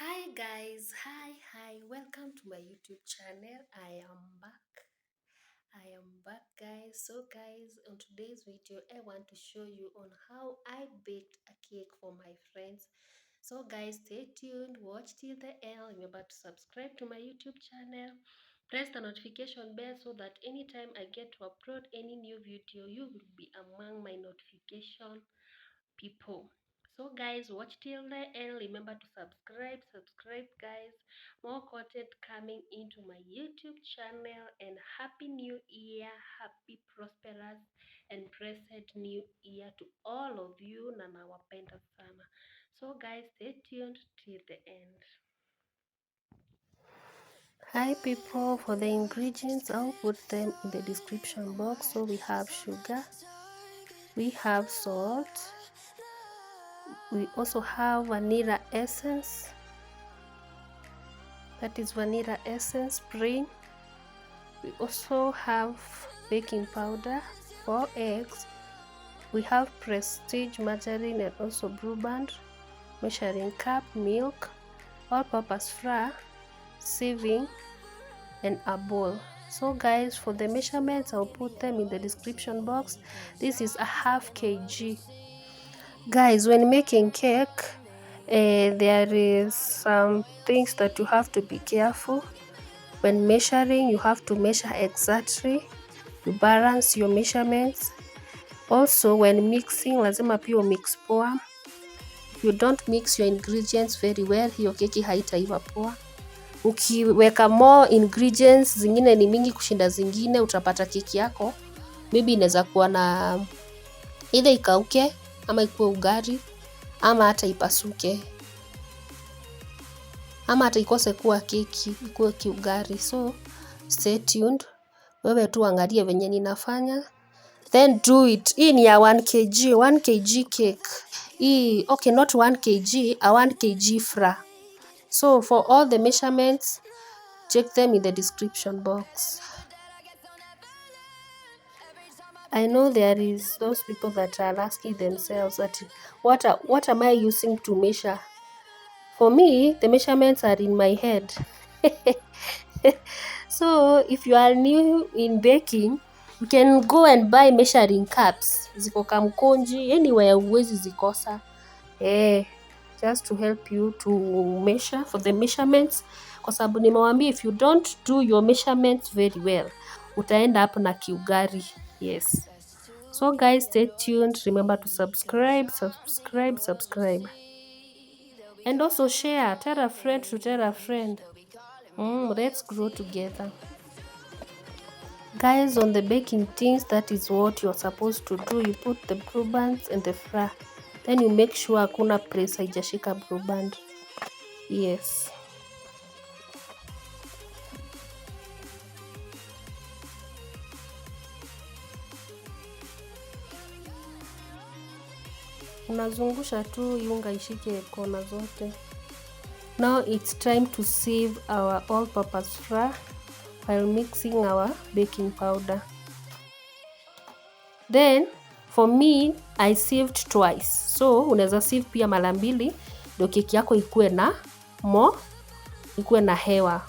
Hi guys, hi, welcome to my YouTube channel. I am back guys. So guys, on today's video I want to show you on how I baked a cake for my friends. So guys, stay tuned, watch till the end. Remember to subscribe to my YouTube channel, press the notification bell so that anytime I get to upload any new video, you will be among my notification people. So guys, watch till the end. Remember to subscribe guys. More content coming into my YouTube channel. And happy new year, happy prosperous and blessed new year to all of you na nawapenda sana. So guys, stay tuned till the end. Hi people, for the ingredients I'll put them in the description box. So we have sugar, we have salt, we also have vanilla essence, that is vanilla essence plain. We also have baking powder, 4 eggs, we have prestige margarine and also brew band, measuring cup, milk, all-purpose flour, sieving, and a bowl. So guys, for the measurements I'll put them in the description box. This is a half kg. Guys, when making cake, there is some things that you have to be careful. When measuring, you have to measure exactly, you balance your measurements. Also when mixing, lazima pia mix poa. If you don't mix your ingredients very well, hiyo keki haitaiva poa. Ukiweka more ingredients, zingine ni mingi kushinda zingine, utapata keki yako maybe inaweza kuwa na either ikauke ama ikuwe ugari ama hata ipasuke ama hata ikose kuwa keki, ikuwe kiugari. So stay tuned, wewe tu angalia venye ninafanya, then do it. Hii ni ya 1 kg, 1 kg cake hii. Okay, not 1 kg, a 1 kg flour. So for all the measurements, check them in the description box. I know there is those people that are asking themselves that what am I using to measure? For me, the measurements are in my head. So if you are new in baking, you can go and buy measuring cups. Ziko Kamkonji, anywhere uwezi zikosa. Just to help you to measure for the measurements. Kwa sababu nimewambia, if you don't do your measurements very well, utaenda hapo na kiugari. Yes. So guys, stay tuned. Remember to subscribe. And also share. Tell a friend to tell a friend. Let's grow together. Guys, on the baking things, that is what you're supposed to do. You put the brew bands and the flour. Then you make sure hakuna place haijashika brew band. Yes. Unazungusha tu yunga ishike kona zote. Now it's time to sieve our all-purpose flour while mixing our baking powder. Then for me, I sieved twice. So unaweza sieve pia mara mbili ndio keki yako ikuwe na hewa.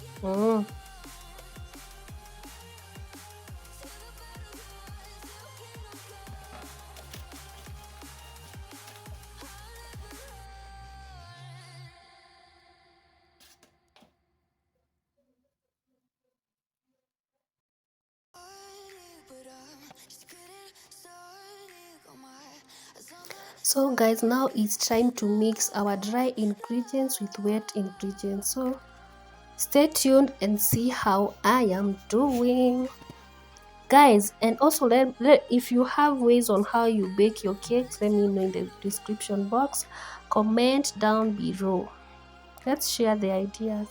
So guys, now it's time to mix our dry ingredients with wet ingredients. So stay tuned and see how I am doing. Guys, and also if you have ways on how you bake your cakes, let me know in the description box. Comment down below. Let's share the ideas.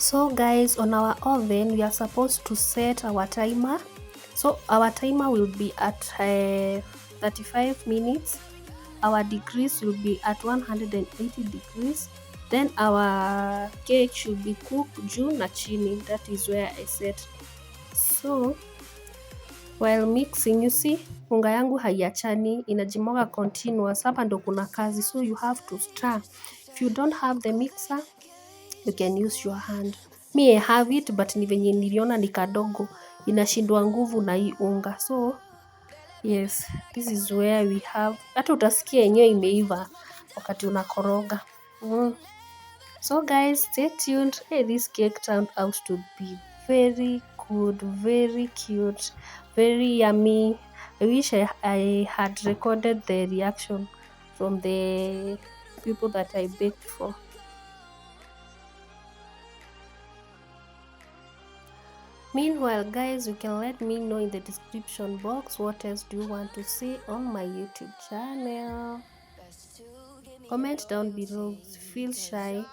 So guys, on our oven we are supposed to set our timer. So our timer will be at 35 minutes. Our degrees will be at 180 degrees. Then our cake should be cooked juu na chini. That is where I set. So while mixing, you see unga yangu haiachani, inajimwaga continuous. Hapa ndo kuna kazi, so you have to stir. If you don't have the mixer, you can use your hand. Me I have it, but ni venye niliona ni kadogo, inashindwa nguvu na hii unga. So yes, this is where we have, hata utasikia yenyewe imeiva wakati unakoroga. So guys, stay tuned. Hey, this cake turned out to be very good, very cute, very yummy. I wish I had recorded the reaction from the people that I baked for. Meanwhile guys, you can let me know in the description box what else do you want to see on my YouTube channel. Comment down below. Feel shy.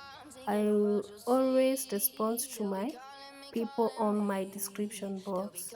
I will always respond to my people on my description box.